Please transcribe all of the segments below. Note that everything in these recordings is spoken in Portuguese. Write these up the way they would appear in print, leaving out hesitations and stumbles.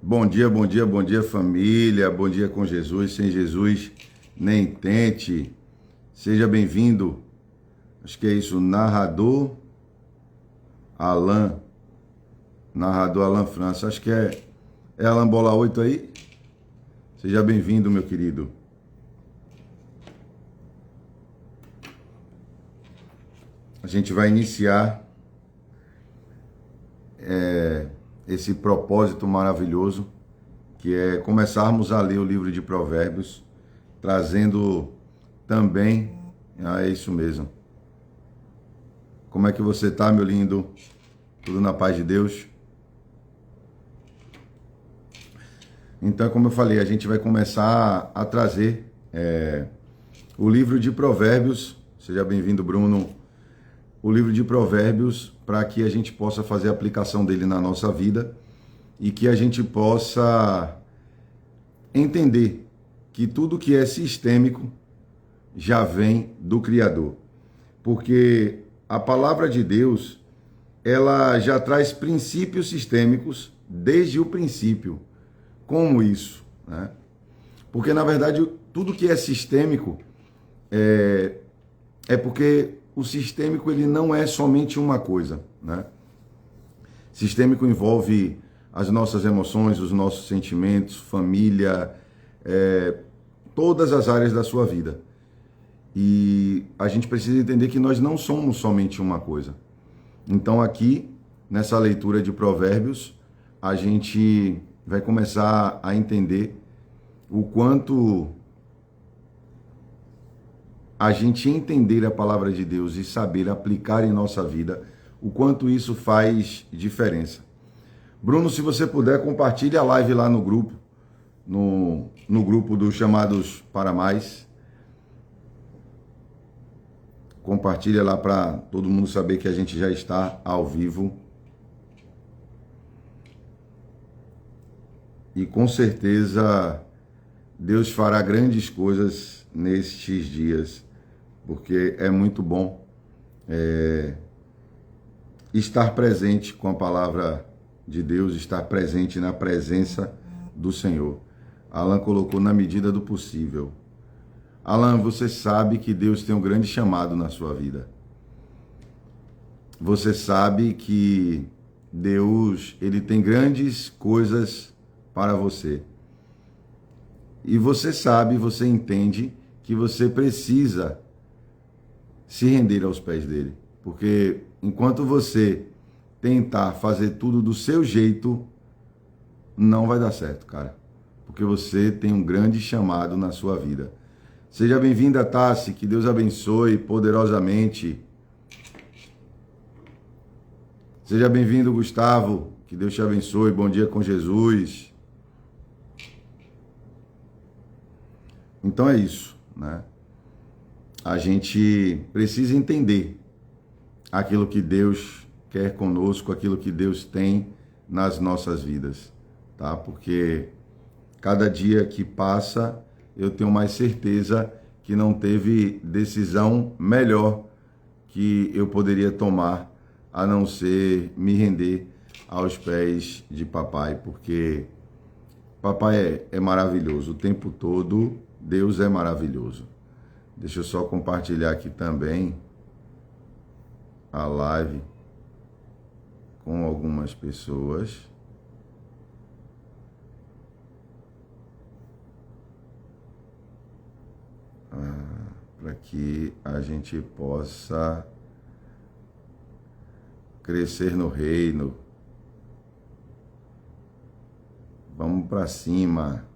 Bom dia, bom dia, bom dia, família. Bom dia com Jesus. Sem Jesus, nem tente. Seja bem-vindo. Acho que é isso. Alan. Narrador Alan França. Acho que é Alan Bola 8 aí. Seja bem-vindo, meu querido. A gente vai iniciar esse propósito maravilhoso, que é começarmos a ler o livro de Provérbios, trazendo também, é isso mesmo. Como é que você tá, meu lindo? Tudo na paz de Deus? Então, como eu falei, a gente vai começar a trazer o livro de Provérbios. Seja bem-vindo, Bruno. O livro de Provérbios, para que a gente possa fazer a aplicação dele na nossa vida e que a gente possa entender que tudo que é sistêmico já vem do Criador. Porque a palavra de Deus, ela já traz princípios sistêmicos desde o princípio. Como isso? Né? Porque, na verdade, tudo que é sistêmico é porque o sistêmico ele não é somente uma coisa, né? Sistêmico envolve as nossas emoções, os nossos sentimentos, família, todas as áreas da sua vida. E a gente precisa entender que nós não somos somente uma coisa. Então aqui, nessa leitura de Provérbios, a gente vai começar a entender o quanto a gente entender a palavra de Deus e saber aplicar em nossa vida, o quanto isso faz diferença. Bruno, se você puder, compartilhe a live lá no grupo, no grupo dos Chamados para Mais. Compartilha lá para todo mundo saber que a gente já está ao vivo. E com certeza Deus fará grandes coisas nestes dias, porque é muito bom estar presente com a palavra de Deus, estar presente na presença do Senhor. Alan colocou na medida do possível. Alan, você sabe que Deus tem um grande chamado na sua vida. Você sabe que Deus, ele tem grandes coisas para você. E você sabe, você entende que você precisa se render aos pés dele. Porque enquanto você tentar fazer tudo do seu jeito, não vai dar certo, cara. Porque você tem um grande chamado na sua vida. Seja bem-vinda, Tassi, que Deus abençoe poderosamente. Seja bem-vindo, Gustavo, que Deus te abençoe. Bom dia com Jesus. Então é isso, né? A gente precisa entender aquilo que Deus quer conosco, aquilo que Deus tem nas nossas vidas, tá? Porque cada dia que passa, eu tenho mais certeza que não teve decisão melhor que eu poderia tomar, a não ser me render aos pés de papai, porque papai é maravilhoso o tempo todo. Deus é maravilhoso. Deixa eu só compartilhar aqui também a live com algumas pessoas. Para que a gente possa crescer no reino. Vamos para cima.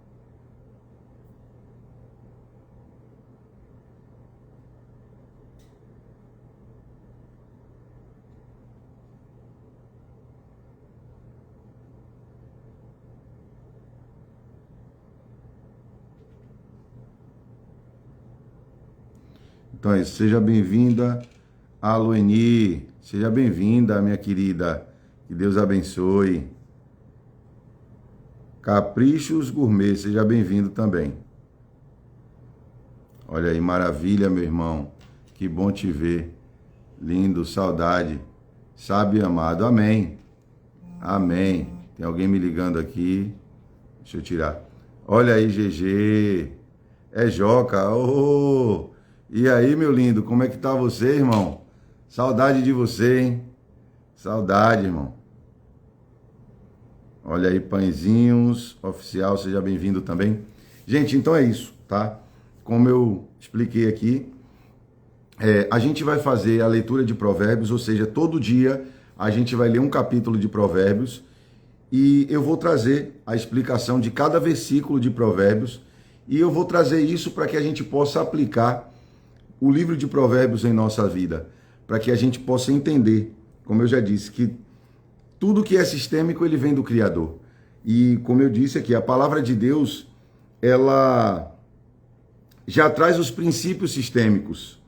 Então é isso, seja bem-vinda, Aloeni, seja bem-vinda, minha querida, que Deus abençoe. Caprichos Gourmet, seja bem-vindo também. Olha aí, maravilha, meu irmão, que bom te ver, lindo, saudade, sábio e amado, amém, amém. Tem alguém me ligando aqui, Deixa eu tirar. Olha aí, GG. É Joca. Oh! E aí, meu lindo, como é que tá você, irmão? Saudade de você, hein? Saudade, irmão. Olha aí, Pãezinhos Oficial, seja bem-vindo também. Gente, então é isso, tá? Como eu expliquei aqui, a gente vai fazer a leitura de Provérbios, ou seja, todo dia a gente vai ler um capítulo de Provérbios e eu vou trazer a explicação de cada versículo de Provérbios e eu vou trazer isso para que a gente possa aplicar o livro de Provérbios em nossa vida, para que a gente possa entender, como eu já disse, que tudo que é sistêmico, ele vem do Criador. E como eu disse aqui, a palavra de Deus, ela já traz os princípios sistêmicos.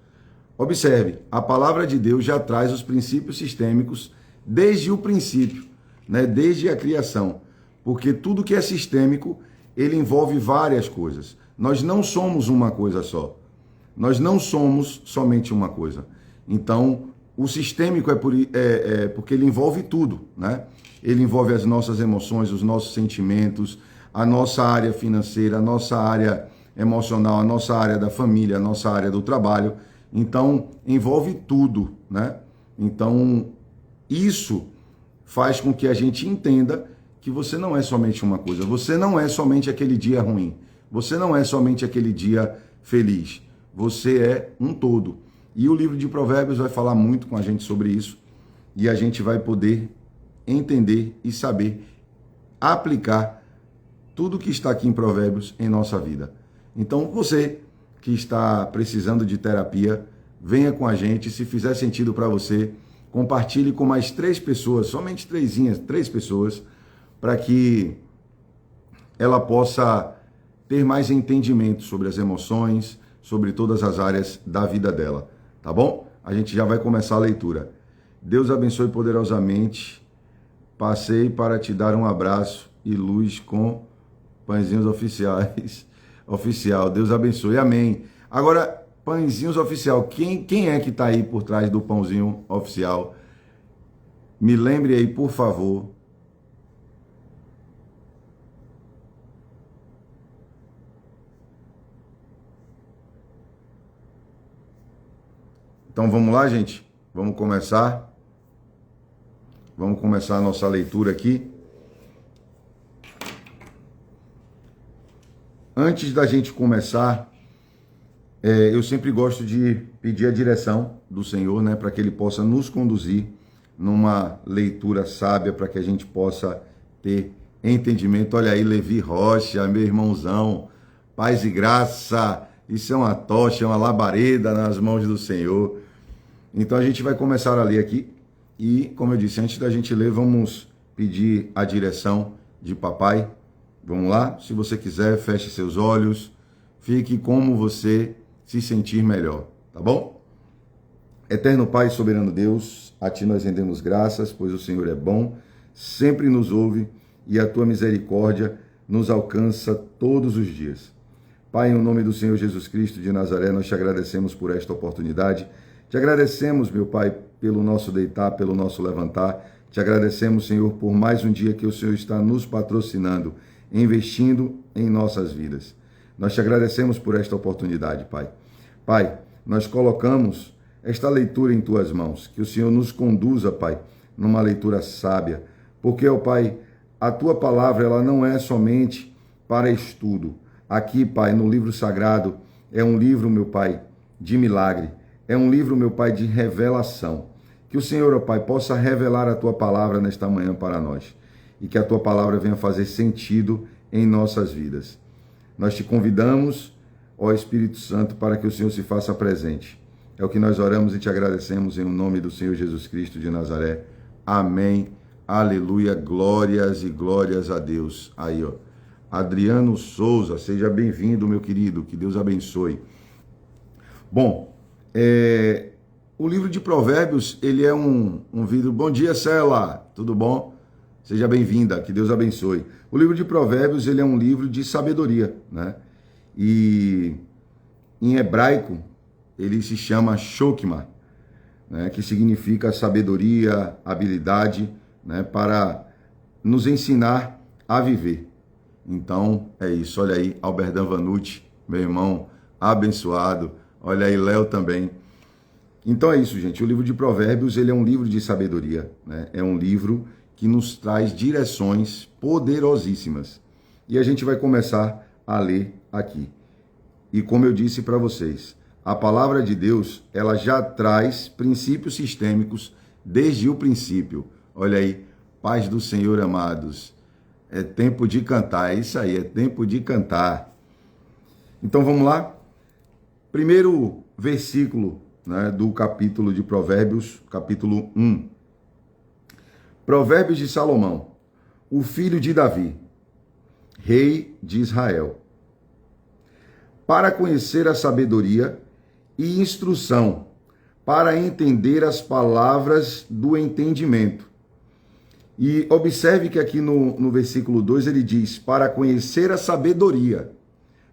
Observe, a palavra de Deus já traz os princípios sistêmicos desde o princípio, né? Desde a criação. Porque tudo que é sistêmico, ele envolve várias coisas. Nós não somos uma coisa só. Nós não somos somente uma coisa. Então, o sistêmico porque ele envolve tudo, né? Ele envolve as nossas emoções, os nossos sentimentos, a nossa área financeira, a nossa área emocional, a nossa área da família, a nossa área do trabalho. Então, envolve tudo, né? Então, isso faz com que a gente entenda que você não é somente uma coisa, você não é somente aquele dia ruim, você não é somente aquele dia feliz, você é um todo. E o livro de Provérbios vai falar muito com a gente sobre isso e a gente vai poder entender e saber aplicar tudo que está aqui em Provérbios em nossa vida. Então, você que está precisando de terapia, venha com a gente. Se fizer sentido para você, compartilhe com mais 3 pessoas, somente 3 pessoas, para que ela possa ter mais entendimento sobre as emoções, sobre todas as áreas da vida dela. Tá bom? A gente já vai começar a leitura. Deus abençoe poderosamente. Passei para te dar um abraço e luz com Pãezinhos Oficiais. Oficial, Deus abençoe, amém. Agora, Pãezinhos Oficial, quem é que está aí por trás do Pãozinho Oficial? Me lembre aí, por favor. Então vamos lá, gente? Vamos começar? Vamos começar a nossa leitura aqui. Antes da gente começar, eu sempre gosto de pedir a direção do Senhor, né, para que Ele possa nos conduzir numa leitura sábia, para que a gente possa ter entendimento. Olha aí, Levi Rocha, meu irmãozão, paz e graça, isso é uma tocha, é uma labareda nas mãos do Senhor. Então a gente vai começar a ler aqui e, como eu disse, antes da gente ler, vamos pedir a direção de papai. Vamos lá? Se você quiser, feche seus olhos, fique como você se sentir melhor, tá bom? Eterno Pai, soberano Deus, a Ti nós rendemos graças, pois o Senhor é bom, sempre nos ouve e a Tua misericórdia nos alcança todos os dias. Pai, em nome do Senhor Jesus Cristo de Nazaré, nós te agradecemos por esta oportunidade. Te agradecemos, meu Pai, pelo nosso deitar, pelo nosso levantar. Te agradecemos, Senhor, por mais um dia que o Senhor está nos patrocinando, investindo em nossas vidas. Nós te agradecemos por esta oportunidade, Pai. Pai, nós colocamos esta leitura em Tuas mãos, que o Senhor nos conduza, Pai, numa leitura sábia, porque, ó Pai, a Tua palavra, ela não é somente para estudo. Aqui, Pai, no livro sagrado, é um livro, meu Pai, de milagre, é um livro, meu Pai, de revelação. Que o Senhor, ó Pai, possa revelar a Tua palavra nesta manhã para nós e que a Tua palavra venha fazer sentido em nossas vidas. Nós te convidamos, ó Espírito Santo, para que o Senhor se faça presente. É o que nós oramos e te agradecemos em nome do Senhor Jesus Cristo de Nazaré. Amém. Aleluia. Glórias e glórias a Deus. Aí, ó. Adriano Souza, seja bem-vindo, meu querido. Que Deus abençoe. Bom, o livro de Provérbios, ele é um vidro... Bom dia, Cela. Tudo bom? Seja bem-vinda, que Deus abençoe. O livro de Provérbios, ele é um livro de sabedoria, né? E em hebraico, ele se chama Shokma, né? Que significa sabedoria, habilidade, né? Para nos ensinar a viver. Então, é isso. Olha aí, Alberdan Vanucci, meu irmão abençoado. Olha aí, Léo também. Então é isso, gente. O livro de Provérbios, ele é um livro de sabedoria, né? É um livro que nos traz direções poderosíssimas. E a gente vai começar a ler aqui. E como eu disse para vocês, a palavra de Deus, ela já traz princípios sistêmicos desde o princípio. Olha aí, paz do Senhor, amados. É tempo de cantar, é isso aí, é tempo de cantar. Então vamos lá? Primeiro versículo, né, do capítulo de Provérbios, capítulo 1. Provérbios de Salomão, o filho de Davi, rei de Israel. Para conhecer a sabedoria e instrução, para entender as palavras do entendimento. E observe que aqui no versículo 2 ele diz, para conhecer a sabedoria,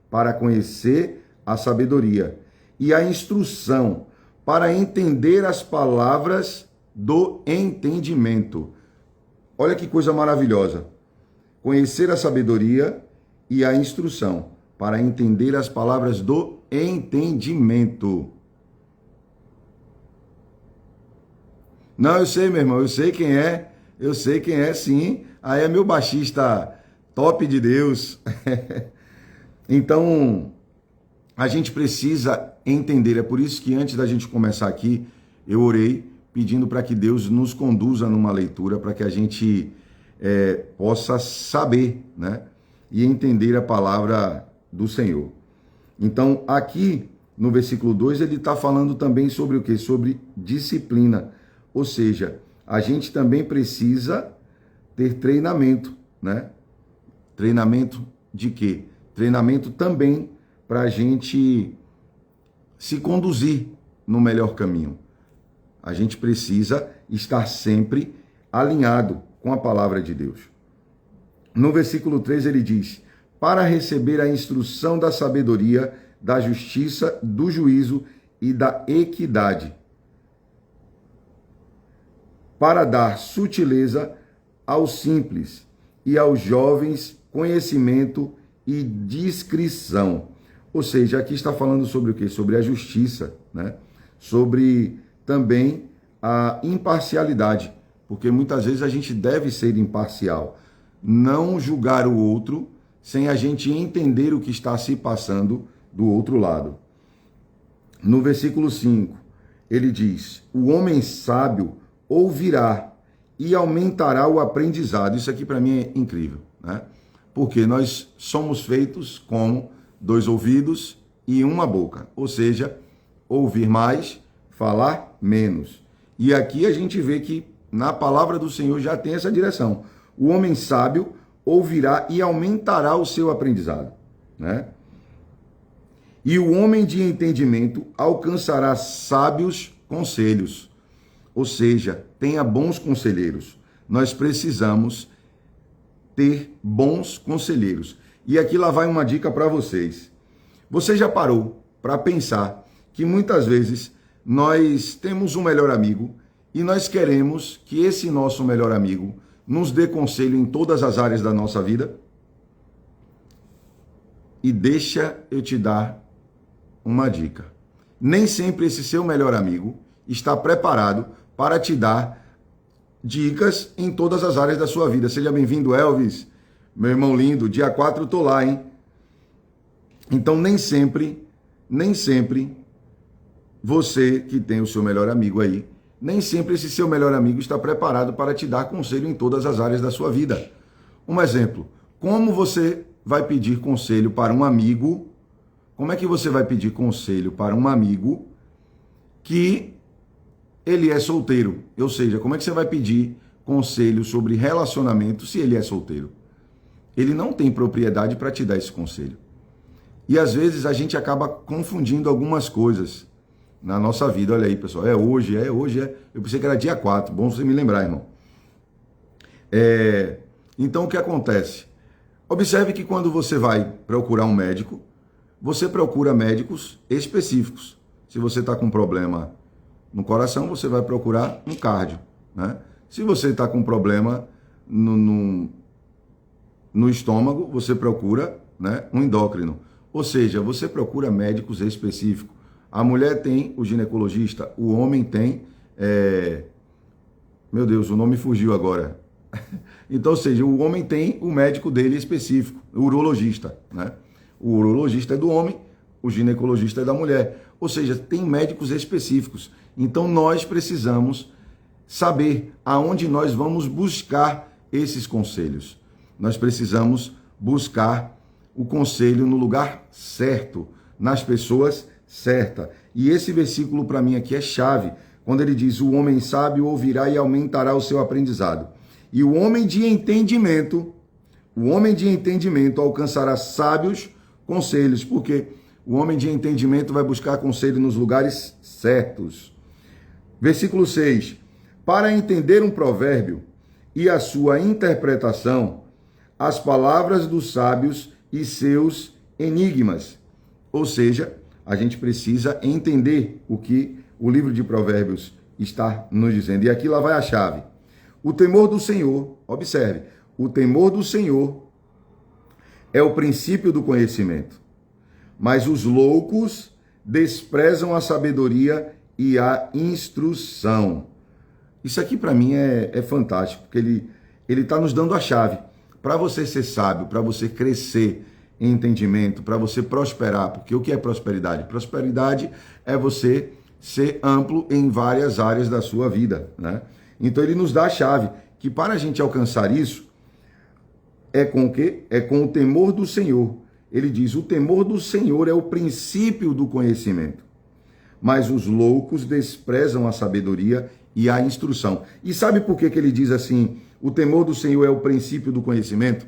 para conhecer a sabedoria e a instrução, para entender as palavras do entendimento. Olha que coisa maravilhosa. Conhecer a sabedoria e a instrução, para entender as palavras do entendimento. Não, eu sei, meu irmão, eu sei quem é. Eu sei quem é, sim. Aí é meu baixista top de Deus. Então, a gente precisa entender. É por isso que antes da gente começar aqui, eu orei pedindo para que Deus nos conduza numa leitura, para que a gente possa saber, né? E entender a palavra do Senhor. Então, aqui no versículo 2, ele está falando também sobre o quê? Sobre disciplina. Ou seja, a gente também precisa ter treinamento, né? Treinamento de quê? Treinamento também para a gente se conduzir no melhor caminho. A gente precisa estar sempre alinhado com a palavra de Deus. No versículo 3 ele diz, para receber a instrução da sabedoria, da justiça, do juízo e da equidade, para dar sutileza aos simples e aos jovens conhecimento e discrição. Ou seja, aqui está falando sobre o quê? Sobre a justiça, né? Sobre também a imparcialidade, porque muitas vezes a gente deve ser imparcial, não julgar o outro sem a gente entender o que está se passando do outro lado. No versículo 5, ele diz, o homem sábio ouvirá e aumentará o aprendizado. Isso aqui para mim é incrível, né? Porque nós somos feitos com 2 ouvidos e uma boca, ou seja, ouvir mais, falar menos. E aqui a gente vê que na palavra do Senhor já tem essa direção. O homem sábio ouvirá e aumentará o seu aprendizado, né? E o homem de entendimento alcançará sábios conselhos. Ou seja, tenha bons conselheiros. Nós precisamos ter bons conselheiros. E aqui lá vai uma dica para vocês. Você já parou para pensar que muitas vezes nós temos um melhor amigo e nós queremos que esse nosso melhor amigo nos dê conselho em todas as áreas da nossa vida? E deixa eu te dar uma dica. Nem sempre esse seu melhor amigo está preparado para te dar dicas em todas as áreas da sua vida. Seja bem-vindo, Elvis, meu irmão lindo. Dia 4 eu tô lá, hein? Então, nem sempre você que tem o seu melhor amigo aí, nem sempre esse seu melhor amigo está preparado para te dar conselho em todas as áreas da sua vida. Um exemplo, como você vai pedir conselho para um amigo? Como é que você vai pedir conselho para um amigo que ele é solteiro? Ou seja, como é que você vai pedir conselho sobre relacionamento se ele é solteiro? Ele não tem propriedade para te dar esse conselho. E às vezes a gente acaba confundindo algumas coisas na nossa vida. Olha aí, pessoal, hoje. Eu pensei que era dia 4, bom você me lembrar, irmão. Então o que acontece? Observe que quando você vai procurar um médico, você procura médicos específicos. Se você está com problema no coração, você vai procurar um cardio, né? Se você está com problema no estômago, você procura, né, um endócrino. Ou seja, você procura médicos específicos. A mulher tem o ginecologista, o homem tem... Meu Deus, o nome fugiu agora. Então, ou seja, o homem tem o médico dele específico, o urologista, né? O urologista é do homem, o ginecologista é da mulher. Ou seja, tem médicos específicos. Então, nós precisamos saber aonde nós vamos buscar esses conselhos. Nós precisamos buscar o conselho no lugar certo, nas pessoas certas. E esse versículo para mim aqui é chave, quando ele diz: o homem sábio ouvirá e aumentará o seu aprendizado. E o homem de entendimento alcançará sábios conselhos, porque o homem de entendimento vai buscar conselho nos lugares certos. Versículo 6. Para entender um provérbio e a sua interpretação, as palavras dos sábios e seus enigmas. Ou seja, a gente precisa entender o que o livro de Provérbios está nos dizendo. E aqui lá vai a chave. O temor do Senhor, observe, o temor do Senhor é o princípio do conhecimento, mas os loucos desprezam a sabedoria e a instrução. Isso aqui para mim é fantástico, porque ele está nos dando a chave. Para você ser sábio, para você crescer em entendimento, para você prosperar, porque o que é prosperidade? Prosperidade é você ser amplo em várias áreas da sua vida, né? Então ele nos dá a chave, que para a gente alcançar isso, é com o quê? É com o temor do Senhor. Ele diz: o temor do Senhor é o princípio do conhecimento, mas os loucos desprezam a sabedoria e a instrução. E sabe por que ele diz assim, o temor do Senhor é o princípio do conhecimento?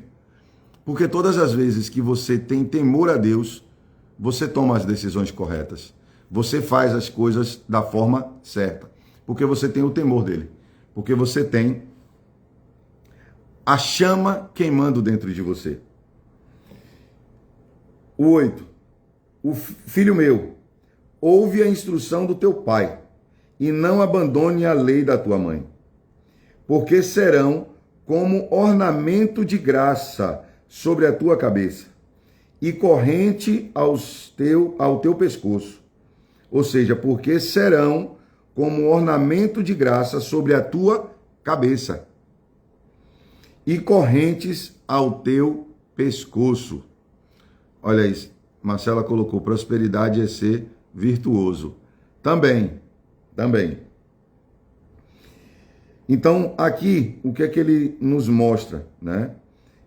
Porque todas as vezes que você tem temor a Deus, você toma as decisões corretas. Você faz as coisas da forma certa. Porque você tem o temor dele. Porque você tem a chama queimando dentro de você. O 8. O filho meu, ouve a instrução do teu pai e não abandone a lei da tua mãe, porque serão como ornamento de graça sobre a tua cabeça e corrente ao teu pescoço. Ou seja, porque serão como ornamento de graça sobre a tua cabeça e correntes ao teu pescoço. Olha isso, Marcela colocou: prosperidade é ser virtuoso. Também. Então, aqui, o que é que ele nos mostra, né?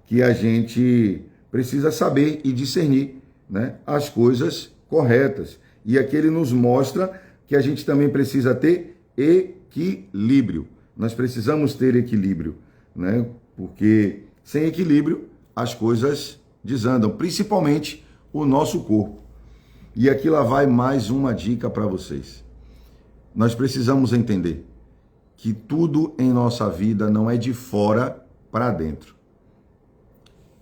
Que a gente precisa saber e discernir, né, as coisas corretas. E aqui ele nos mostra que a gente também precisa ter equilíbrio. Nós precisamos ter equilíbrio, né? Porque sem equilíbrio as coisas desandam, principalmente o nosso corpo. E aqui lá vai mais uma dica para vocês. Nós precisamos entender que tudo em nossa vida não é de fora para dentro.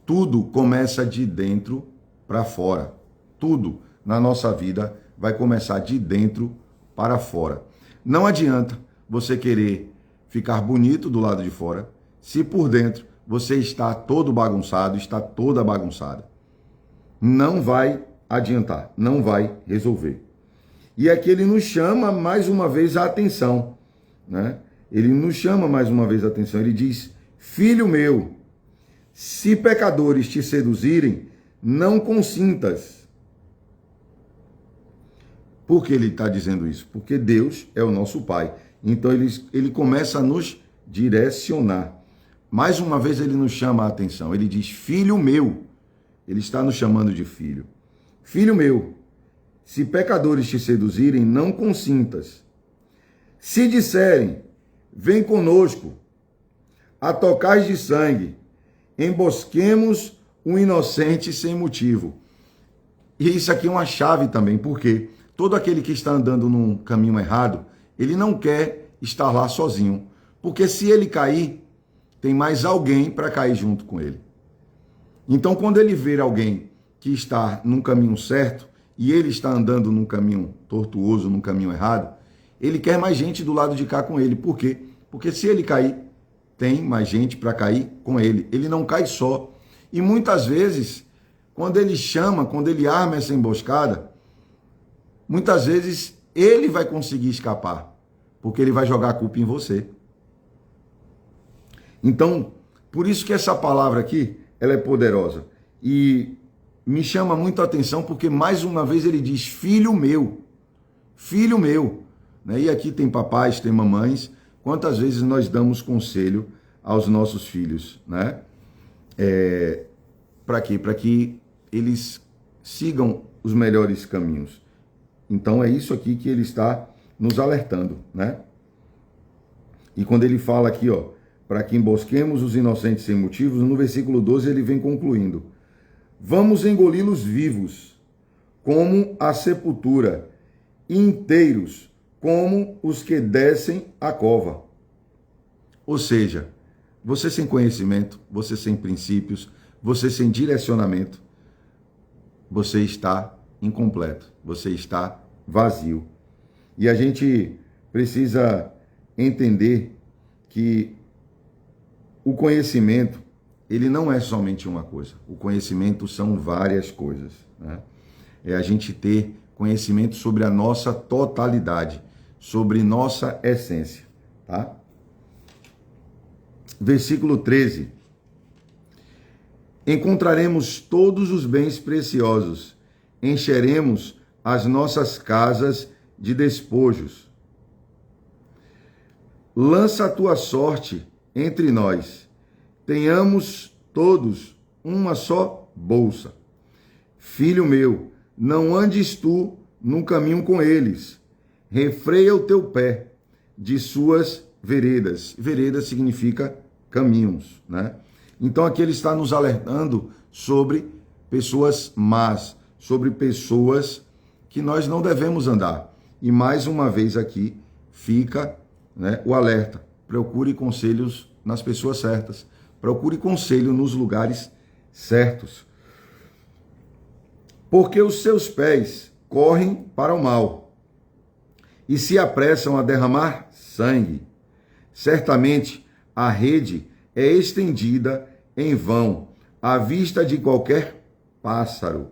Tudo começa de dentro para fora. Tudo na nossa vida vai começar de dentro para fora. Não adianta você querer ficar bonito do lado de fora, se por dentro você está todo bagunçado, está toda bagunçada. Não vai adiantar, não vai resolver. E aqui ele nos chama mais uma vez a atenção, né? Ele nos chama mais uma vez a atenção. Ele diz: filho meu, se pecadores te seduzirem, não consintas. Por que ele está dizendo isso? Porque Deus é o nosso Pai. Então ele começa a nos direcionar. Mais uma vez ele nos chama a atenção. Ele diz: filho meu. Ele está nos chamando de filho. Filho meu, se pecadores te seduzirem, não consintas. Se disserem: vem conosco, a tocais de sangue, embosquemos um inocente sem motivo. E isso aqui é uma chave também, porque todo aquele que está andando num caminho errado, ele não quer estar lá sozinho. Porque se ele cair, tem mais alguém para cair junto com ele. Então, quando ele ver alguém que está num caminho certo e ele está andando num caminho tortuoso, num caminho errado, ele quer mais gente do lado de cá com ele. Por quê? Porque se ele cair, tem mais gente para cair com ele. Ele não cai só. E muitas vezes, quando ele chama, quando ele arma essa emboscada, muitas vezes ele vai conseguir escapar, porque ele vai jogar a culpa em você. Então, por isso que essa palavra aqui, ela é poderosa. E me chama muito a atenção, porque mais uma vez ele diz, filho meu, filho meu. E aqui tem papais, tem mamães. Quantas vezes nós damos conselho aos nossos filhos, né? Para quê? Para que eles sigam os melhores caminhos. Então é isso aqui que ele está nos alertando, né? E quando ele fala aqui, ó, para que embosquemos os inocentes sem motivos, no versículo 12 ele vem concluindo: vamos engoli-los vivos, como a sepultura, inteiros, como os que descem a cova. Ou seja, você sem conhecimento, você sem princípios, você sem direcionamento, você está incompleto, você está vazio. E a gente precisa entender que o conhecimento, ele não é somente uma coisa. O conhecimento são várias coisas, né? É a gente ter conhecimento sobre a nossa totalidade, sobre nossa essência, tá? Versículo 13. Encontraremos todos os bens preciosos, encheremos as nossas casas de despojos. Lança a tua sorte entre nós, tenhamos todos uma só bolsa. Filho meu, não andes tu num caminho com eles, refreia o teu pé de suas veredas. Veredas significa caminhos, né? Então aqui ele está nos alertando sobre pessoas más, sobre pessoas que nós não devemos andar. E mais uma vez aqui fica, né, o alerta. Procure conselhos nas pessoas certas. Procure conselho nos lugares certos. Porque os seus pés correm para o mal e se apressam a derramar sangue. Certamente a rede é estendida em vão à vista de qualquer pássaro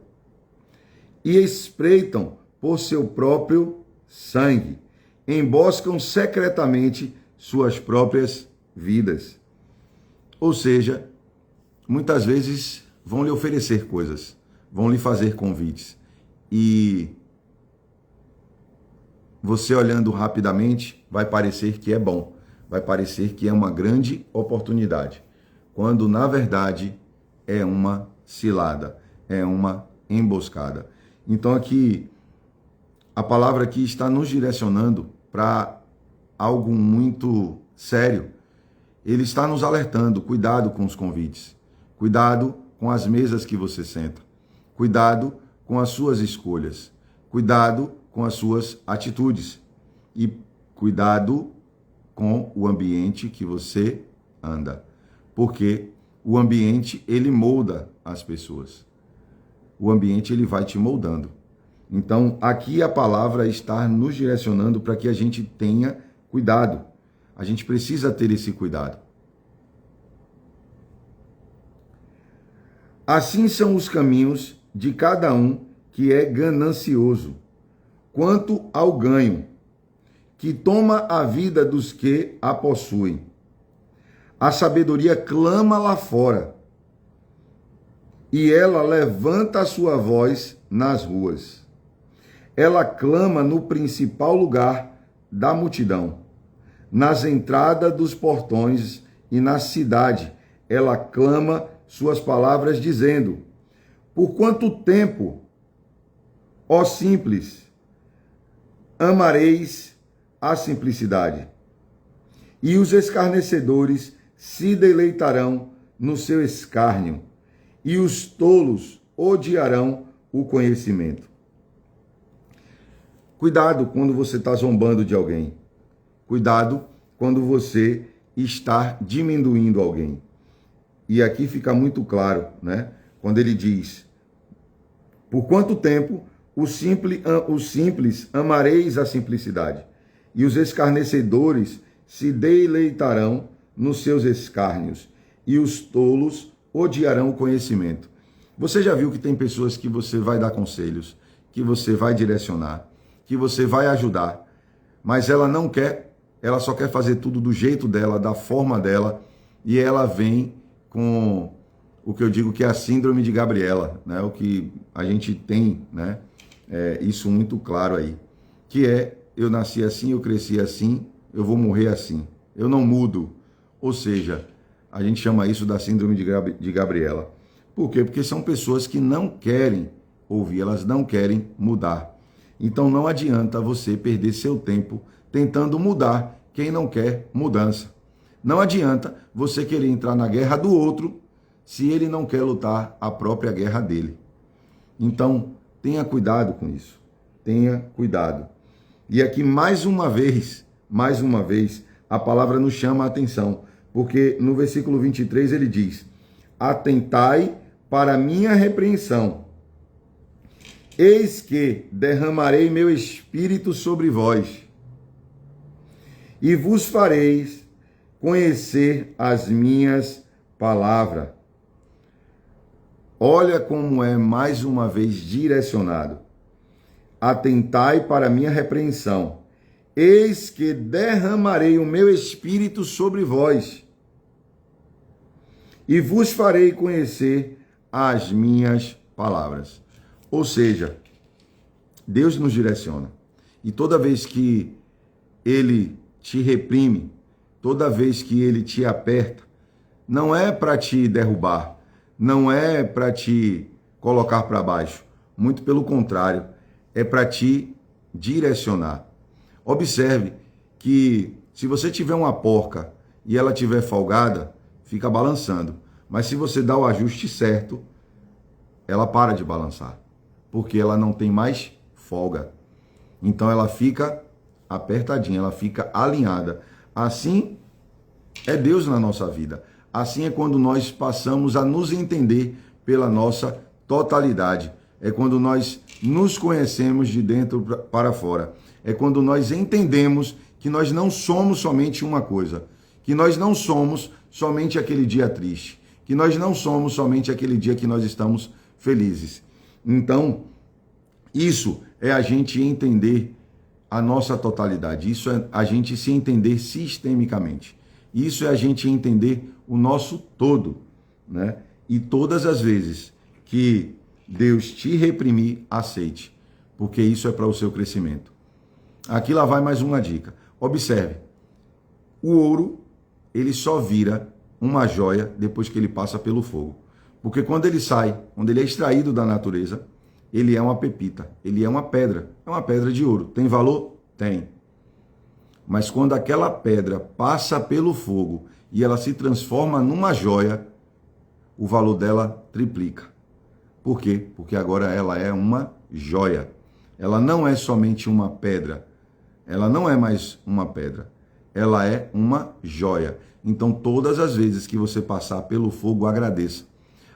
e espreitam por seu próprio sangue, emboscam secretamente suas próprias vidas. Ou seja, muitas vezes vão lhe oferecer coisas, vão lhe fazer convites. E você olhando rapidamente, vai parecer que é bom, vai parecer que é uma grande oportunidade, quando na verdade é uma cilada, é uma emboscada. Então aqui, a palavra aqui está nos direcionando para algo muito sério. Ele está nos alertando, cuidado com os convites, cuidado com as mesas que você senta, cuidado com as suas escolhas, cuidado com as suas atitudes e cuidado com o ambiente que você anda, porque o ambiente, ele molda as pessoas. O ambiente, ele vai te moldando. Então, aqui a palavra está nos direcionando para que a gente tenha cuidado. A gente precisa ter esse cuidado. Assim são os caminhos de cada um que é ganancioso, quanto ao ganho, que toma a vida dos que a possuem. A sabedoria clama lá fora, e ela levanta a sua voz nas ruas. Ela clama no principal lugar da multidão, nas entradas dos portões e na cidade. Ela clama suas palavras dizendo: por quanto tempo, ó simples, amareis a simplicidade? E os escarnecedores se deleitarão no seu escárnio, e os tolos odiarão o conhecimento. Cuidado quando você está zombando de alguém. Cuidado quando você está diminuindo alguém. E aqui fica muito claro, né? Quando ele diz: por quanto tempo os simples amareis a simplicidade, e os escarnecedores se deleitarão nos seus escárnios, e os tolos odiarão o conhecimento. Você já viu que tem pessoas que você vai dar conselhos, que você vai direcionar, que você vai ajudar, mas ela não quer, ela só quer fazer tudo do jeito dela, da forma dela, e ela vem com o que eu digo que é a síndrome de Gabriela, né? O que a gente tem, né? Isso muito claro aí, que é: eu nasci assim, eu cresci assim, eu vou morrer assim, eu não mudo. Ou seja, a gente chama isso da síndrome de Gabriela. Por quê? Porque são pessoas que não querem ouvir, elas não querem mudar. Então não adianta você perder seu tempo tentando mudar quem não quer mudança. Não adianta você querer entrar na guerra do outro se ele não quer lutar a própria guerra dele. Então, tenha cuidado com isso. Tenha cuidado. E aqui, mais uma vez, a palavra nos chama a atenção, porque no versículo 23 ele diz: atentai para a minha repreensão. Eis que derramarei meu espírito sobre vós, e vos fareis conhecer as minhas palavras. Olha como é mais uma vez direcionado. Atentai para a minha repreensão. Eis que derramarei o meu espírito sobre vós, e vos farei conhecer as minhas palavras. Ou seja, Deus nos direciona. E toda vez que Ele te reprime, toda vez que Ele te aperta, não é para te derrubar, não é para te colocar para baixo. Muito pelo contrário, é para te direcionar. Observe que se você tiver uma porca e ela tiver folgada, fica balançando. Mas se você dá o ajuste certo, ela para de balançar, porque ela não tem mais folga. Então ela fica apertadinha, ela fica alinhada. Assim é Deus na nossa vida. Assim é quando nós passamos a nos entender pela nossa totalidade. É quando nós nos conhecemos de dentro para fora. É quando nós entendemos que nós não somos somente uma coisa, que nós não somos somente aquele dia triste, que nós não somos somente aquele dia que nós estamos felizes. Então, isso é a gente entender a nossa totalidade, isso é a gente se entender sistemicamente, isso é a gente entender o nosso todo, né? E todas as vezes que Deus te reprimir, aceite, porque isso é para o seu crescimento. Aqui lá vai mais uma dica. Observe, o ouro, ele só vira uma joia depois que ele passa pelo fogo. Porque quando ele sai, quando ele é extraído da natureza, ele é uma pepita, ele é uma pedra de ouro. Tem valor? Tem. Mas quando aquela pedra passa pelo fogo e ela se transforma numa joia, o valor dela triplica. Por quê? Porque agora ela é uma joia. Ela não é somente uma pedra. Ela não é mais uma pedra. Ela é uma joia. Então, todas as vezes que você passar pelo fogo, agradeça.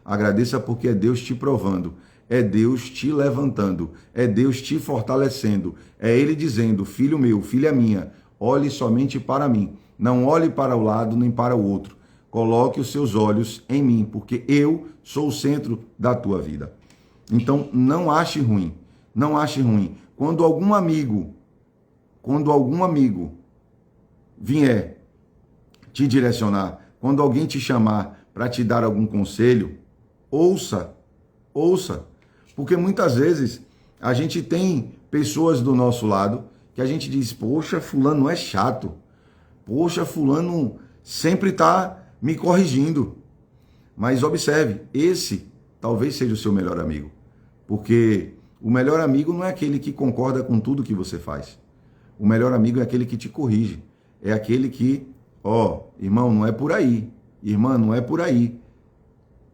Agradeça porque é Deus te provando. É Deus te levantando. É Deus te fortalecendo. É Ele dizendo: filho meu, filha minha, olhe somente para mim. Não olhe para o lado nem para o outro. Coloque os seus olhos em mim, porque eu sou o centro da tua vida. Então, não ache ruim. Não ache ruim. Quando algum amigo vier te direcionar, quando alguém te chamar para te dar algum conselho, ouça. Porque muitas vezes a gente tem pessoas do nosso lado que a gente diz: poxa, fulano é chato. Poxa, fulano sempre está me corrigindo. Mas observe, esse talvez seja o seu melhor amigo. Porque o melhor amigo não é aquele que concorda com tudo que você faz. O melhor amigo é aquele que te corrige. É aquele que, irmão, não é por aí. Irmã, não é por aí.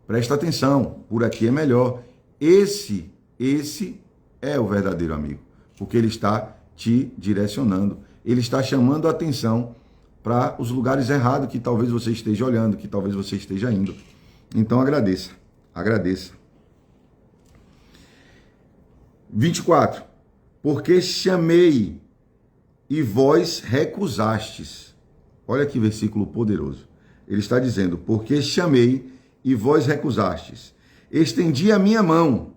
Presta atenção, por aqui é melhor. Esse é o verdadeiro amigo. Porque ele está te direcionando. Ele está chamando a atenção para os lugares errados que talvez você esteja olhando, que talvez você esteja indo. Então agradeça. 24. Porque chamei e vós recusastes. Olha que versículo poderoso. Ele está dizendo: porque chamei e vós recusastes. Estendi a minha mão,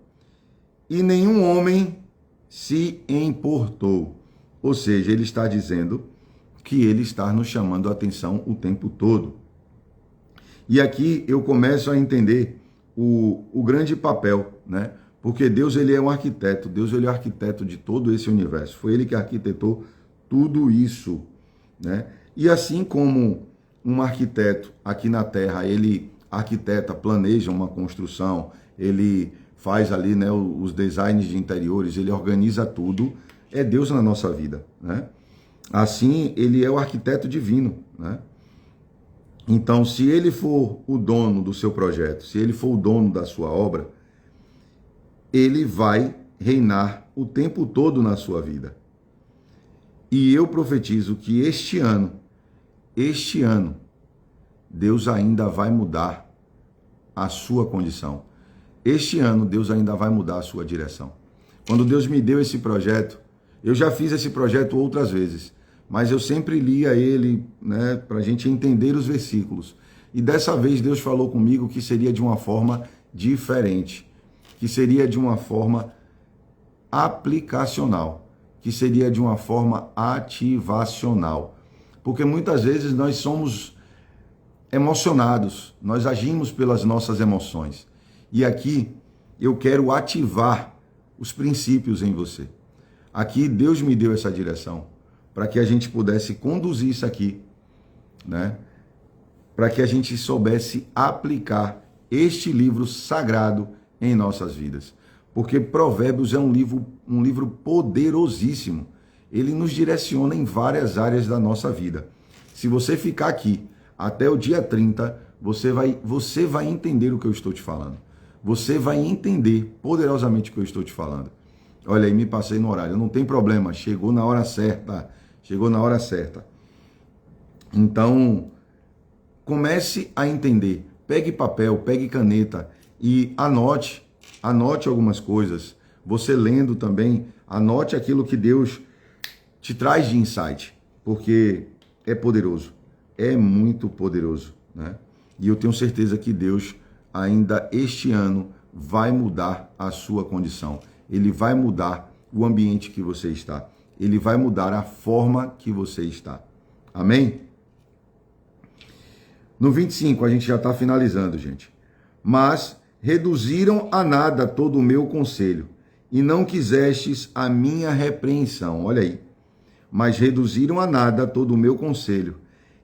e nenhum homem se importou. Ou seja, ele está dizendo que ele está nos chamando a atenção o tempo todo. E aqui eu começo a entender o grande papel, né? Porque Deus, ele é um arquiteto, Deus, ele é o arquiteto de todo esse universo. Foi ele que arquitetou tudo isso, né? E assim como um arquiteto aqui na Terra, ele arquiteta, planeja uma construção, ele faz ali, né, os designs de interiores, ele organiza tudo, é Deus na nossa vida, né? Assim, ele é o arquiteto divino, né? Então, se ele for o dono do seu projeto, se ele for o dono da sua obra, ele vai reinar o tempo todo na sua vida. E eu profetizo que este ano, Deus ainda vai mudar a sua condição. Este ano, Deus ainda vai mudar a sua direção. Quando Deus me deu esse projeto, eu já fiz esse projeto outras vezes, mas eu sempre lia ele, né, para a gente entender os versículos. E dessa vez Deus falou comigo que seria de uma forma diferente, que seria de uma forma aplicacional, que seria de uma forma ativacional. Porque muitas vezes nós somos emocionados, nós agimos pelas nossas emoções. E aqui eu quero ativar os princípios em você. Aqui Deus me deu essa direção para que a gente pudesse conduzir isso aqui, né? Para que a gente soubesse aplicar este livro sagrado em nossas vidas. Porque Provérbios é um livro poderosíssimo. Ele nos direciona em várias áreas da nossa vida. Se você ficar aqui até o dia 30, você vai entender o que eu estou te falando. Você vai entender poderosamente o que eu estou te falando. Olha aí, me passei no horário. Não tem problema, chegou na hora certa. Chegou na hora certa. Então, comece a entender. Pegue papel, pegue caneta e anote algumas coisas. Você lendo também, anote aquilo que Deus te traz de insight, porque é poderoso, é muito poderoso, né? E eu tenho certeza que Deus ainda este ano vai mudar a sua condição. Ele vai mudar o ambiente que você está. Ele vai mudar a forma que você está. Amém? No 25, a gente já está finalizando, gente. Mas reduziram a nada todo o meu conselho, e não quisestes a minha repreensão. Olha aí. Mas reduziram a nada todo o meu conselho,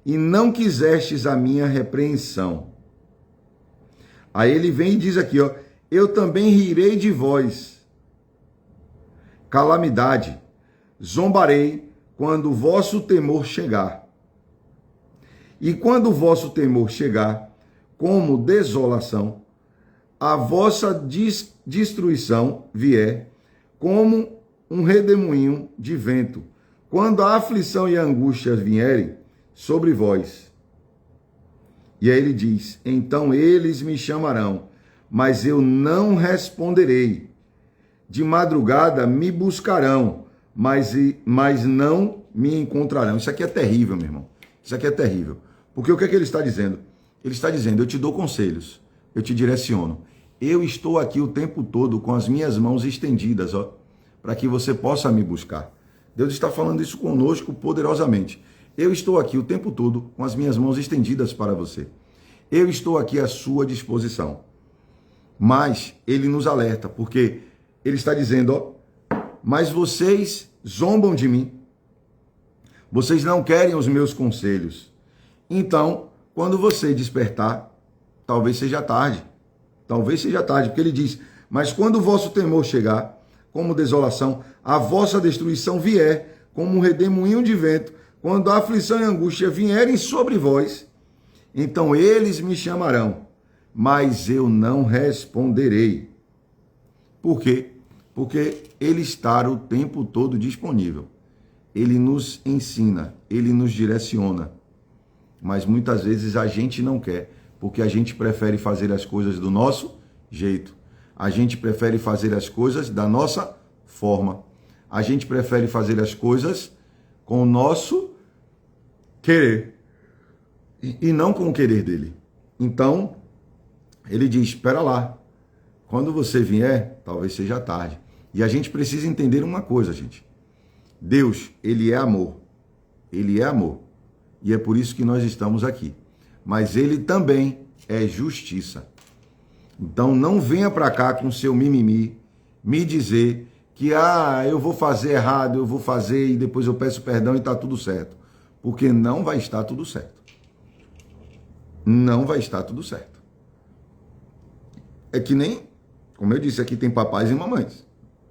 e não quisestes a minha repreensão. Aí ele vem e diz aqui, ó, eu também rirei de vós. Calamidade, zombarei quando o vosso temor chegar. E quando o vosso temor chegar, como desolação, a vossa destruição vier, como um redemoinho de vento, quando a aflição e a angústia vierem sobre vós. E aí ele diz, então eles me chamarão, mas eu não responderei. De madrugada me buscarão, mas não me encontrarão. Isso aqui é terrível, meu irmão. Isso aqui é terrível. Porque o que é que ele está dizendo? Ele está dizendo, eu te dou conselhos, eu te direciono. Eu estou aqui o tempo todo com as minhas mãos estendidas, ó, para que você possa me buscar. Deus está falando isso conosco poderosamente. Eu estou aqui o tempo todo com as minhas mãos estendidas para você. Eu estou aqui à sua disposição. Mas ele nos alerta, porque ele está dizendo, ó, mas vocês zombam de mim. Vocês não querem os meus conselhos. Então, quando você despertar, talvez seja tarde. Talvez seja tarde, porque ele diz, mas quando o vosso temor chegar, como desolação, a vossa destruição vier, como um redemoinho de vento, quando a aflição e a angústia vierem sobre vós, então eles me chamarão, mas eu não responderei. Por quê? Porque ele está o tempo todo disponível. Ele nos ensina, ele nos direciona. Mas muitas vezes a gente não quer, porque a gente prefere fazer as coisas do nosso jeito. A gente prefere fazer as coisas da nossa forma. A gente prefere fazer as coisas com o nosso querer e não com o querer dele. Então, ele diz, espera lá, quando você vier, talvez seja tarde. E a gente precisa entender uma coisa, gente. Deus, ele é amor. Ele é amor. E é por isso que nós estamos aqui. Mas ele também é justiça. Então não venha para cá com seu mimimi, me dizer que eu vou fazer errado, eu vou fazer e depois eu peço perdão e está tudo certo. Porque não vai estar tudo certo. Não vai estar tudo certo. É que nem, como eu disse, aqui tem papais e mamães.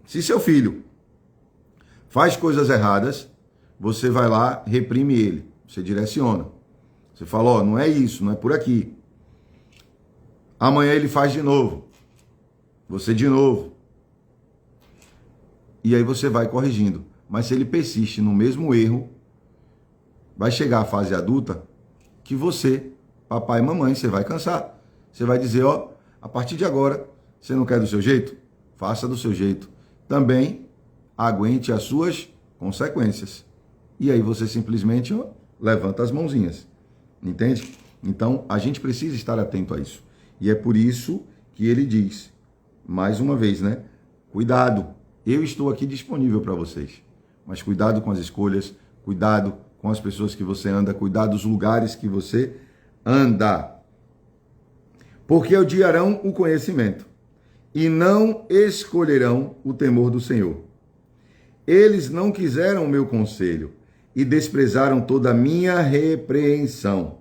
Se seu filho faz coisas erradas, você vai lá, reprime ele, você direciona. Você fala, ó, não é isso, não é por aqui. Amanhã ele faz de novo. Você de novo. E aí você vai corrigindo. Mas se ele persiste no mesmo erro, vai chegar a fase adulta que você, papai e mamãe, você vai cansar. Você vai dizer, ó, a partir de agora, você não quer do seu jeito? Faça do seu jeito. Também aguente as suas consequências. E aí você simplesmente, ó, levanta as mãozinhas. Entende? Então, a gente precisa estar atento a isso. E é por isso que ele diz, mais uma vez, né? Cuidado, eu estou aqui disponível para vocês. Mas cuidado com as escolhas, cuidado com as pessoas que você anda, cuidado dos lugares que você anda. Porque odiarão o conhecimento e não escolherão o temor do Senhor. Eles não quiseram o meu conselho e desprezaram toda a minha repreensão.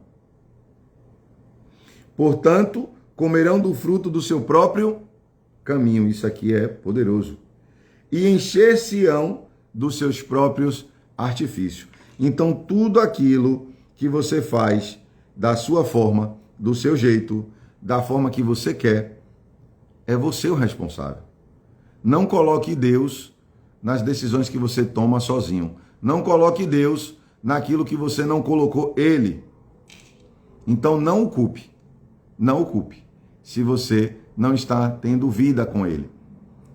Portanto, comerão do fruto do seu próprio caminho. Isso aqui é poderoso. E encher-se-ão dos seus próprios artifícios. Então, tudo aquilo que você faz da sua forma, do seu jeito, da forma que você quer, é você o responsável. Não coloque Deus nas decisões que você toma sozinho. Não coloque Deus naquilo que você não colocou Ele. Então, não o culpe. Não o culpe. Se você não está tendo vida com Ele.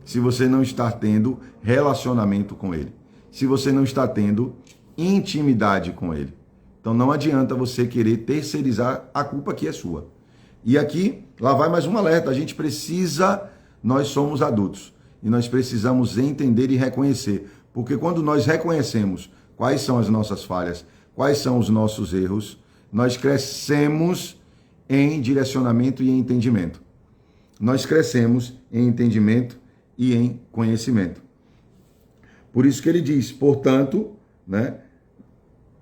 Se você não está tendo relacionamento com Ele. Se você não está tendo intimidade com Ele. Então não adianta você querer terceirizar a culpa que é sua. E aqui, lá vai mais um alerta. A gente precisa, nós somos adultos. E nós precisamos entender e reconhecer. Porque quando nós reconhecemos quais são as nossas falhas, quais são os nossos erros, nós crescemos em direcionamento e em entendimento. Nós crescemos em entendimento e em conhecimento. Por isso que ele diz, portanto, né,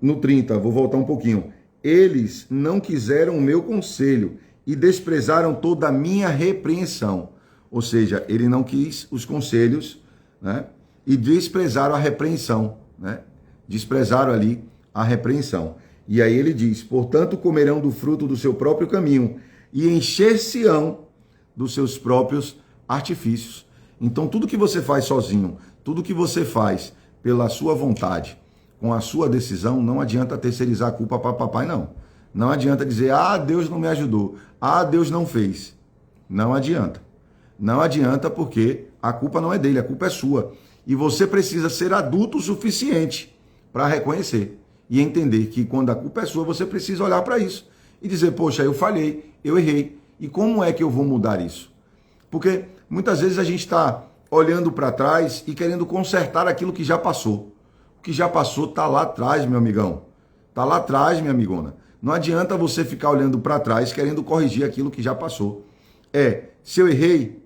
no 30, vou voltar um pouquinho, eles não quiseram o meu conselho e desprezaram toda a minha repreensão. Ou seja, ele não quis os conselhos, né, e desprezaram a repreensão, né, desprezaram ali a repreensão. E aí ele diz, portanto, comerão do fruto do seu próprio caminho e encher-se-ão dos seus próprios artifícios. Então, tudo que você faz sozinho, tudo que você faz pela sua vontade, com a sua decisão, não adianta terceirizar a culpa para papai, não. Não adianta dizer, Deus não me ajudou, Deus não fez. Não adianta. Não adianta porque a culpa não é dele, a culpa é sua. E você precisa ser adulto o suficiente para reconhecer e entender que quando a culpa é sua, você precisa olhar para isso e dizer, poxa, eu falhei, eu errei. E como é que eu vou mudar isso? Porque muitas vezes a gente está olhando para trás e querendo consertar aquilo que já passou. O que já passou está lá atrás, meu amigão. Está lá atrás, minha amigona. Não adianta você ficar olhando para trás querendo corrigir aquilo que já passou. Se eu errei,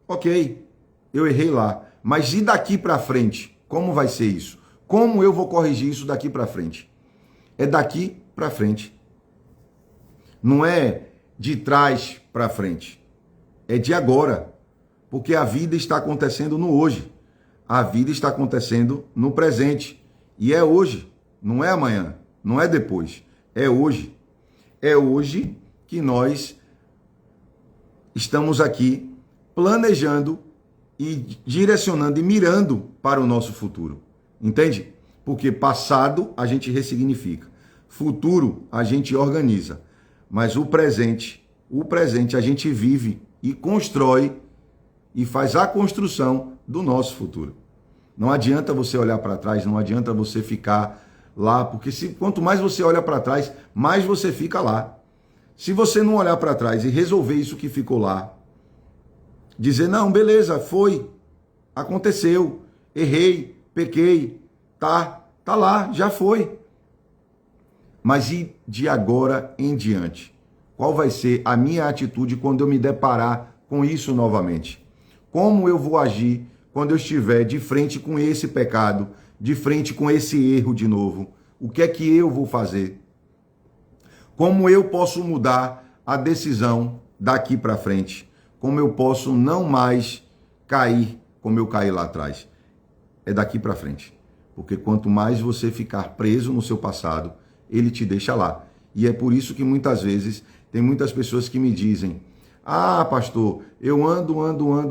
ok, eu errei lá. Mas e daqui para frente? Como vai ser isso? Como eu vou corrigir isso daqui para frente? É daqui para frente. Não é de trás para frente. É de agora. Porque a vida está acontecendo no hoje. A vida está acontecendo no presente. E é hoje. Não é amanhã. Não é depois. É hoje. É hoje que nós estamos aqui planejando e direcionando e mirando para o nosso futuro. Entende? Porque passado a gente ressignifica. Futuro a gente organiza. Mas o presente a gente vive e constrói e faz a construção do nosso futuro. Não adianta você olhar para trás, não adianta você ficar lá, porque quanto mais você olha para trás, mais você fica lá. Se você não olhar para trás e resolver isso que ficou lá, dizer, não, beleza, foi, aconteceu, errei, pequei, tá lá, já foi. Mas e de agora em diante? Qual vai ser a minha atitude quando eu me deparar com isso novamente? Como eu vou agir quando eu estiver de frente com esse pecado, de frente com esse erro de novo? O que é que eu vou fazer? Como eu posso mudar a decisão daqui para frente? Como eu posso não mais cair como eu caí lá atrás? É daqui para frente. Porque quanto mais você ficar preso no seu passado, ele te deixa lá. E é por isso que muitas vezes tem muitas pessoas que me dizem: ah, pastor, eu ando,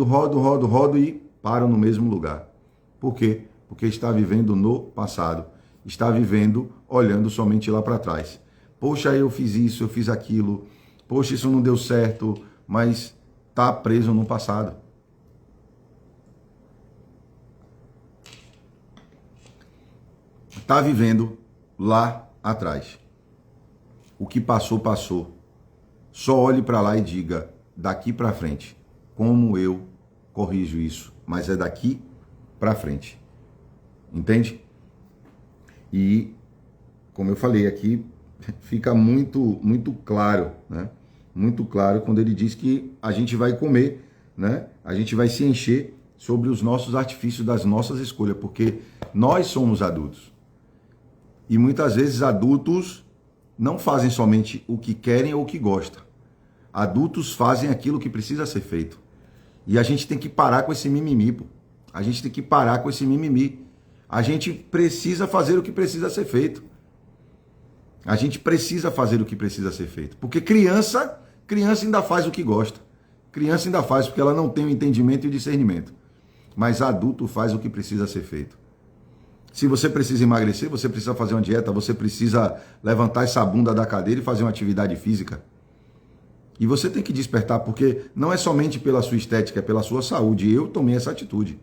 rodo e paro no mesmo lugar. Por quê? Porque está vivendo no passado. Está vivendo olhando somente lá para trás. Poxa, eu fiz isso, eu fiz aquilo. Poxa, isso não deu certo. Mas está preso no passado. Está vivendo lá atrás. O que passou, passou. Só olhe para lá e diga, daqui para frente, como eu corrijo isso? Mas é daqui para frente. Entende? E, como eu falei aqui, fica muito claro, né? Muito claro quando ele diz que a gente vai comer, né? A gente vai se encher sobre os nossos artifícios das nossas escolhas, porque nós somos adultos. E muitas vezes adultos não fazem somente o que querem ou o que gostam. Adultos fazem aquilo que precisa ser feito. E a gente tem que parar com esse mimimi, pô. A gente tem que parar com esse mimimi. A gente precisa fazer o que precisa ser feito. A gente precisa fazer o que precisa ser feito. Porque criança ainda faz o que gosta. Criança ainda faz porque ela não tem o entendimento e o discernimento. Mas adulto faz o que precisa ser feito. Se você precisa emagrecer, você precisa fazer uma dieta, você precisa levantar essa bunda da cadeira e fazer uma atividade física. E você tem que despertar, porque não é somente pela sua estética, é pela sua saúde. Eu tomei essa atitude.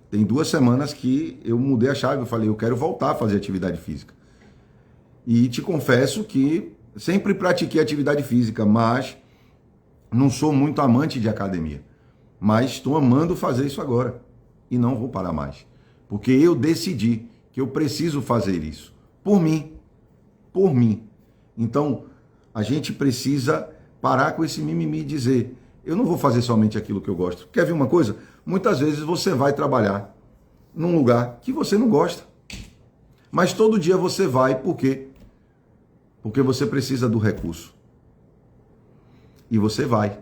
Tem 2 semanas que eu mudei a chave, eu falei, eu quero voltar a fazer atividade física. E te confesso que sempre pratiquei atividade física, mas não sou muito amante de academia. Mas estou amando fazer isso agora. E não vou parar mais. Porque eu decidi que eu preciso fazer isso. Por mim. Por mim. Então, a gente precisa parar com esse mimimi e dizer, eu não vou fazer somente aquilo que eu gosto. Quer ver uma coisa? Muitas vezes você vai trabalhar num lugar que você não gosta. Mas todo dia você vai, por quê? Porque você precisa do recurso. E você vai.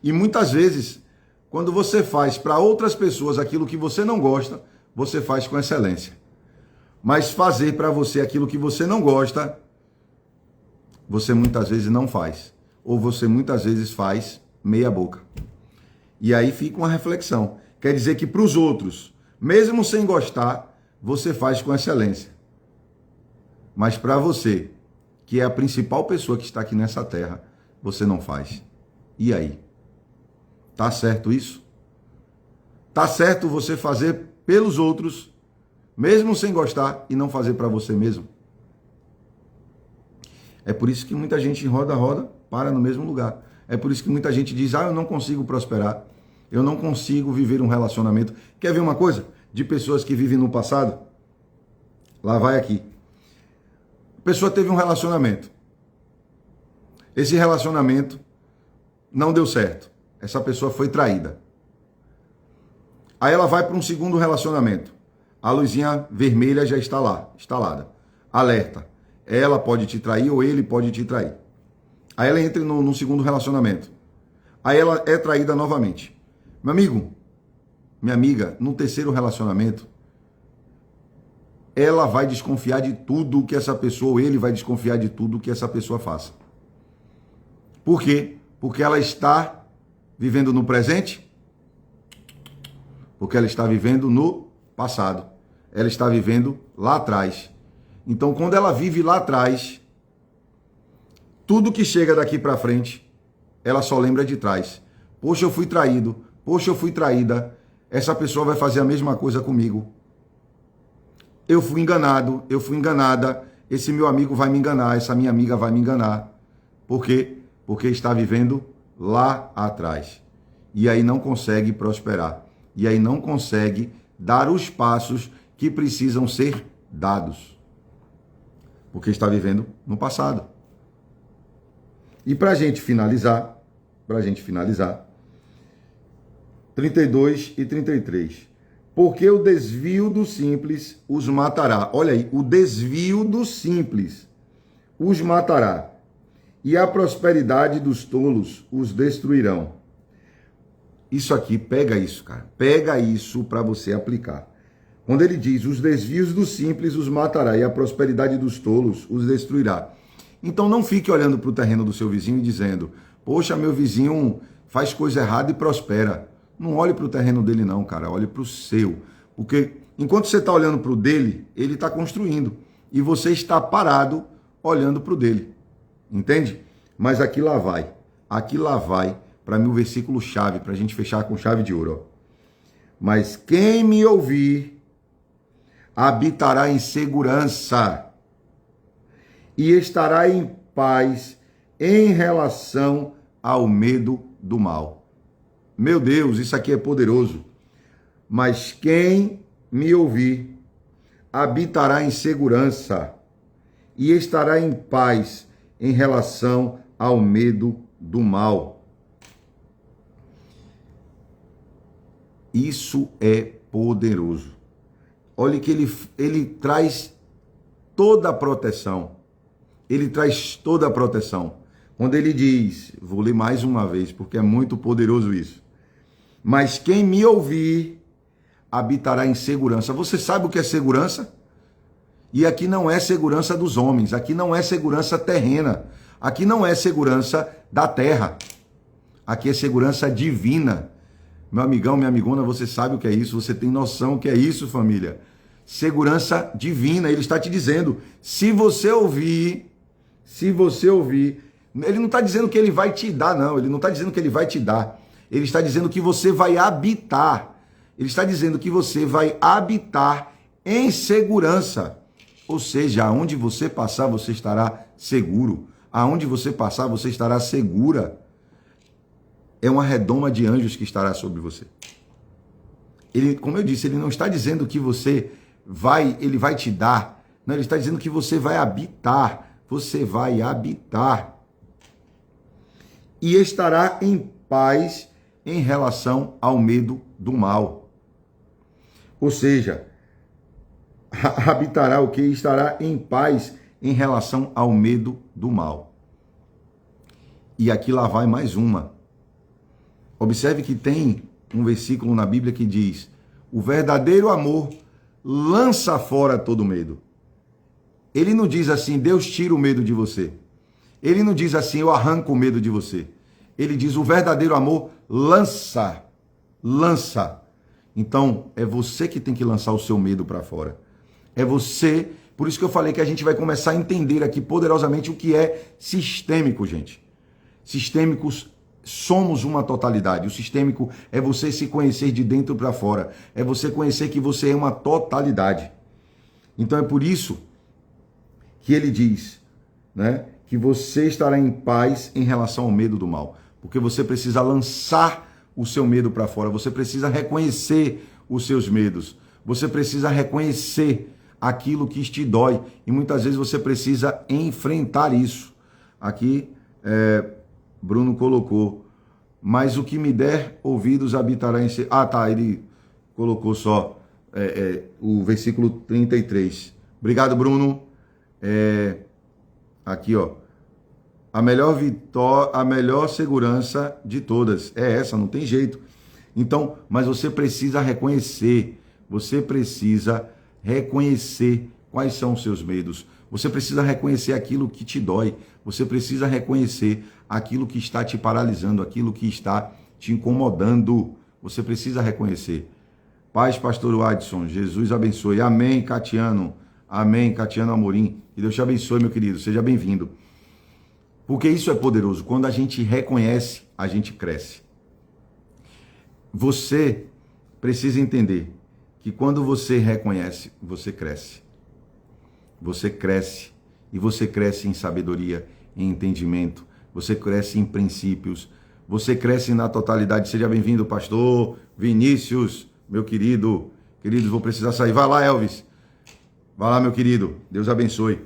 E muitas vezes, quando você faz para outras pessoas aquilo que você não gosta, você faz com excelência. Mas fazer para você aquilo que você não gosta, você muitas vezes não faz. Ou você muitas vezes faz meia boca. E aí fica uma reflexão. Quer dizer que para os outros, mesmo sem gostar, você faz com excelência. Mas para você, que é a principal pessoa que está aqui nessa terra, você não faz. E aí? Tá certo isso? Tá certo você fazer pelos outros, mesmo sem gostar, e não fazer para você mesmo? É por isso que muita gente roda, para no mesmo lugar. É por isso que muita gente diz, eu não consigo prosperar, eu não consigo viver um relacionamento. Quer ver uma coisa? De pessoas que vivem no passado? Lá vai aqui. A pessoa teve um relacionamento. Esse relacionamento não deu certo. Essa pessoa foi traída. Aí ela vai para um segundo relacionamento. A luzinha vermelha já está lá, instalada. Alerta. Ela pode te trair ou ele pode te trair. Aí ela entra no segundo relacionamento. Aí ela é traída novamente. Meu amigo, minha amiga, no terceiro relacionamento, ela vai desconfiar de tudo que essa pessoa, ou ele vai desconfiar de tudo que essa pessoa faça. Por quê? Porque ela está vivendo no presente, porque ela está vivendo no passado. Ela está vivendo lá atrás. Então, quando ela vive lá atrás, tudo que chega daqui para frente, ela só lembra de trás. Poxa, eu fui traído. Poxa, eu fui traída. Essa pessoa vai fazer a mesma coisa comigo. Eu fui enganado, eu fui enganada. Esse meu amigo vai me enganar, essa minha amiga vai me enganar. Por quê? Porque está vivendo lá atrás. E aí não consegue prosperar. E aí não consegue dar os passos que precisam ser dados. Porque está vivendo no passado. E para a gente finalizar, 32 e 33. Porque o desvio do simples os matará. Olha aí, o desvio do simples os matará. E a prosperidade dos tolos os destruirão. Isso aqui, pega isso, cara. Pega isso para você aplicar. Quando ele diz, os desvios do simples os matará e a prosperidade dos tolos os destruirá. Então não fique olhando para o terreno do seu vizinho e dizendo, poxa, meu vizinho faz coisa errada e prospera. Não olhe para o terreno dele não, cara. Olhe para o seu. Porque enquanto você está olhando para o dele, ele está construindo. E você está parado olhando para o dele. Entende? Mas aqui lá vai. Aqui lá vai para mim o versículo chave, para a gente fechar com chave de ouro. Ó. Mas quem me ouvir habitará em segurança e estará em paz em relação ao medo do mal. Meu Deus, isso aqui é poderoso. Mas quem me ouvir habitará em segurança e estará em paz em relação ao medo do mal. Isso é poderoso. Olha que ele traz toda a proteção. Ele traz toda a proteção. Quando ele diz, vou ler mais uma vez, porque é muito poderoso isso. Mas quem me ouvir habitará em segurança. Você sabe o que é segurança? E aqui não é segurança dos homens, aqui não é segurança terrena, aqui não é segurança da terra, aqui é segurança divina. Meu amigão, minha amigona, você sabe o que é isso, você tem noção o que é isso, família. Segurança divina, ele está te dizendo, se você ouvir, ele não está dizendo que ele vai te dar, não, ele não está dizendo que ele vai te dar, ele está dizendo que você vai habitar, ele está dizendo que você vai habitar em segurança. Ou seja, aonde você passar, você estará seguro. Aonde você passar, você estará segura. É uma redoma de anjos que estará sobre você. Ele, como eu disse, ele não está dizendo que ele vai te dar. Não, ele está dizendo que você vai habitar. Você vai habitar. E estará em paz em relação ao medo do mal. Ou seja, habitará o que? Estará em paz em relação ao medo do mal. E aqui lá vai mais uma. Observe que tem um versículo na Bíblia que diz, o verdadeiro amor lança fora todo medo. Ele não diz assim, Deus tira o medo de você. Ele não diz assim, eu arranco o medo de você. Ele diz, o verdadeiro amor lança. Então, é você que tem que lançar o seu medo para fora. É você, por isso que eu falei que a gente vai começar a entender aqui poderosamente o que é sistêmico, gente. Sistêmicos somos uma totalidade. O sistêmico é você se conhecer de dentro para fora. É você conhecer que você é uma totalidade. Então é por isso que ele diz, né, que você estará em paz em relação ao medo do mal. Porque você precisa lançar o seu medo para fora. Você precisa reconhecer os seus medos. Você precisa reconhecer aquilo que te dói. E muitas vezes você precisa enfrentar isso. Aqui, Bruno colocou, mas o que me der ouvidos habitará em... ele colocou só o versículo 33. Obrigado, Bruno. Aqui, ó. A melhor segurança de todas. É essa, não tem jeito. Então, mas você precisa reconhecer. Você precisa reconhecer quais são os seus medos. Você precisa reconhecer aquilo que te dói. Você precisa reconhecer aquilo que está te paralisando, aquilo que está te incomodando. Você precisa reconhecer. Paz, pastor Adson. Jesus abençoe. Amém, Catiano. Amém, Catiano Amorim. Que Deus te abençoe, meu querido. Seja bem-vindo. Porque isso é poderoso. Quando a gente reconhece, a gente cresce. Você precisa entender que quando você reconhece, você cresce. Você cresce. E você cresce em sabedoria, em entendimento. você cresce em princípios, você cresce na totalidade. Seja bem-vindo, pastor Vinícius, meu querido. Queridos, vou precisar sair. Vai lá, Elvis. Vai lá, meu querido. Deus abençoe.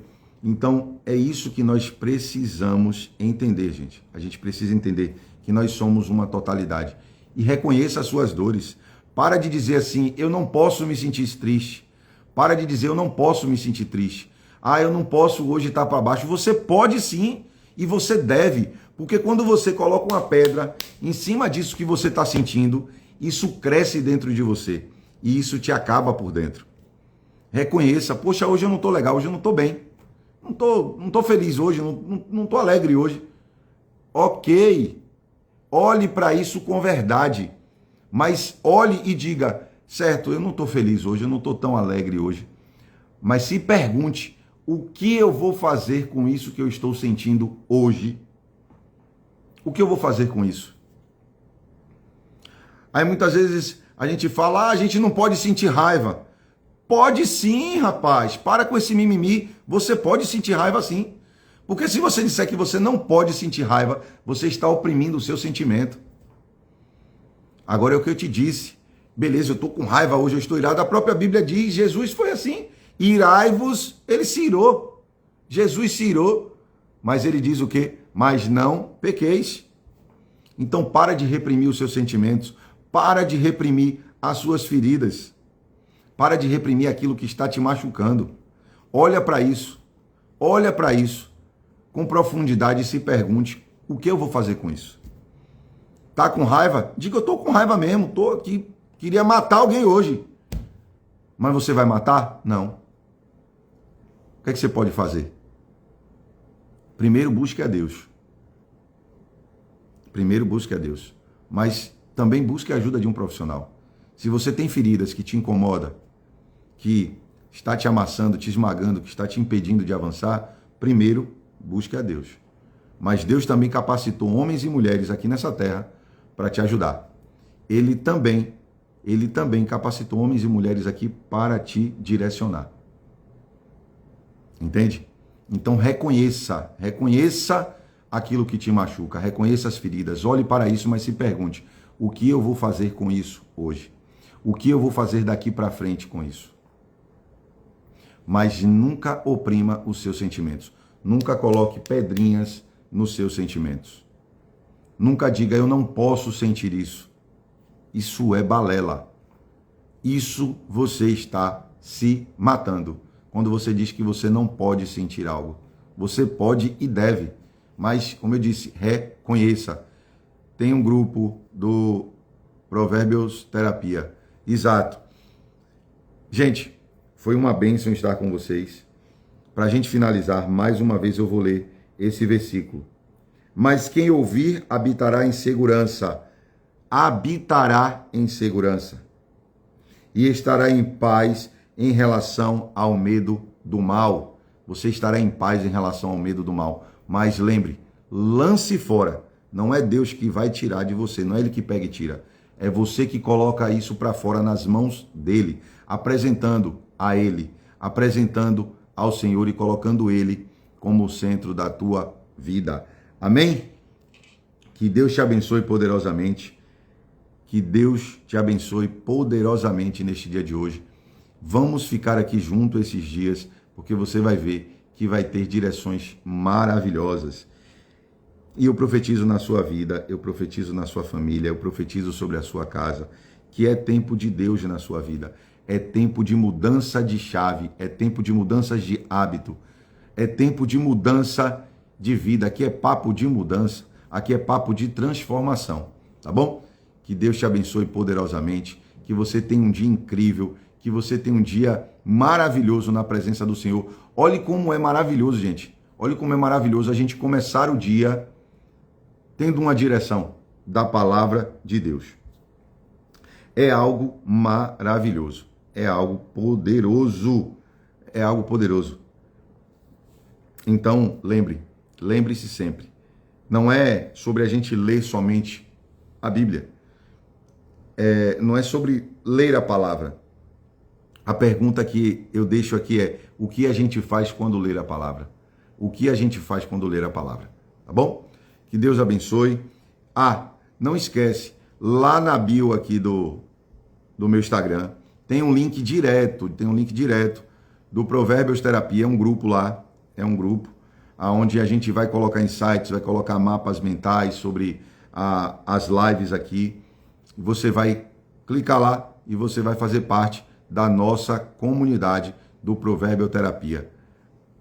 Então, é isso que nós precisamos entender, gente. A gente precisa entender que nós somos uma totalidade. E reconheça as suas dores. Para de dizer assim, eu não posso me sentir triste. Para de dizer, eu não posso me sentir triste. Ah, eu não posso hoje estar para baixo. Você pode sim e você deve. Porque quando você coloca uma pedra em cima disso que você está sentindo, isso cresce dentro de você. E isso te acaba por dentro. Reconheça, poxa, hoje eu não estou legal, hoje eu não estou bem. Não tô feliz hoje, não estou alegre hoje. Ok, olhe para isso com verdade. Mas olhe e diga, certo, eu não estou feliz hoje, eu não estou tão alegre hoje. Mas se pergunte, o que eu vou fazer com isso que eu estou sentindo hoje? O que eu vou fazer com isso? Aí muitas vezes a gente fala, a gente não pode sentir raiva. Pode sim, rapaz. Para com esse mimimi. Você pode sentir raiva sim. Porque se você disser que você não pode sentir raiva, você está oprimindo o seu sentimento. Agora é o que eu te disse. Beleza, eu estou com raiva hoje, eu estou irado. A própria Bíblia diz, Jesus foi assim. Irai-vos, ele se irou. Jesus se irou. Mas ele diz o quê? Mas não pequeis. Então para de reprimir os seus sentimentos. Para de reprimir as suas feridas. Para de reprimir aquilo que está te machucando. Olha para isso. Olha para isso. Com profundidade e se pergunte, o que eu vou fazer com isso? Tá com raiva? Diga, eu tô com raiva mesmo. Tô aqui. Queria matar alguém hoje. Mas você vai matar? Não. O que é que você pode fazer? Primeiro busque a Deus. Primeiro busque a Deus. Mas também busque a ajuda de um profissional. Se você tem feridas que te incomodam, que está te amassando, te esmagando, que está te impedindo de avançar, primeiro busque a Deus. Mas Deus também capacitou homens e mulheres aqui nessa terra para te ajudar. Ele também capacitou homens e mulheres aqui para te direcionar. Entende? Então reconheça aquilo que te machuca, reconheça as feridas, olhe para isso, mas se pergunte, o que eu vou fazer com isso hoje? O que eu vou fazer daqui para frente com isso? Mas nunca oprima os seus sentimentos. Nunca coloque pedrinhas nos seus sentimentos. Nunca diga, eu não posso sentir isso. Isso é balela. Isso você está se matando. Quando você diz que você não pode sentir algo. Você pode e deve. Mas, como eu disse, reconheça. Tem um grupo do Provérbios Terapia. Exato. Gente, foi uma bênção estar com vocês. Para a gente finalizar, mais uma vez eu vou ler esse versículo. Mas quem ouvir habitará em segurança. Habitará em segurança. E estará em paz em relação ao medo do mal. Você estará em paz em relação ao medo do mal. Mas lembre, lance fora. Não é Deus que vai tirar de você, não é Ele que pega e tira. É você que coloca isso para fora nas mãos dele, apresentando a Ele, apresentando ao Senhor e colocando Ele como o centro da tua vida. Amém? Que Deus te abençoe poderosamente. Que Deus te abençoe poderosamente neste dia de hoje. Vamos ficar aqui junto esses dias, porque você vai ver que vai ter direções maravilhosas. E eu profetizo na sua vida, eu profetizo na sua família, eu profetizo sobre a sua casa, que é tempo de Deus na sua vida. É tempo de mudança de chave, é tempo de mudanças de hábito, é tempo de mudança de vida. Aqui é papo de mudança, aqui é papo de transformação, tá bom? Que Deus te abençoe poderosamente, que você tenha um dia incrível, que você tenha um dia maravilhoso na presença do Senhor. Olhe como é maravilhoso, gente. Olhe como é maravilhoso a gente começar o dia tendo uma direção da palavra de Deus. É algo maravilhoso. É algo poderoso. É algo poderoso. Então, lembre-se sempre. Não é sobre a gente ler somente a Bíblia. Não é sobre ler a palavra. A pergunta que eu deixo aqui é, o que a gente faz quando ler a palavra? O que a gente faz quando ler a palavra? Tá bom? Que Deus abençoe. Não esquece, lá na bio aqui do meu Instagram, tem um link direto do Provérbios Terapia, é um grupo lá, onde a gente vai colocar insights, vai colocar mapas mentais sobre as lives aqui. Você vai clicar lá e você vai fazer parte da nossa comunidade do Provérbio Terapia.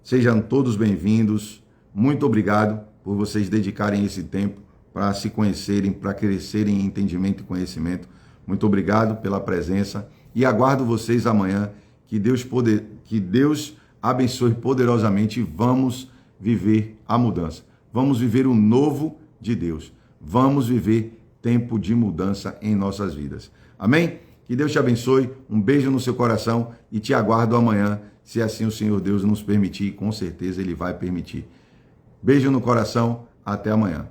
Sejam todos bem-vindos. Muito obrigado por vocês dedicarem esse tempo para se conhecerem, para crescerem em entendimento e conhecimento. Muito obrigado pela presença e aguardo vocês amanhã. Que Deus abençoe poderosamente e vamos viver a mudança. Vamos viver o novo de Deus. Vamos viver tempo de mudança em nossas vidas. Amém? Que Deus te abençoe. Um beijo no seu coração e te aguardo amanhã, se assim o Senhor Deus nos permitir. Com certeza Ele vai permitir. Beijo no coração. Até amanhã.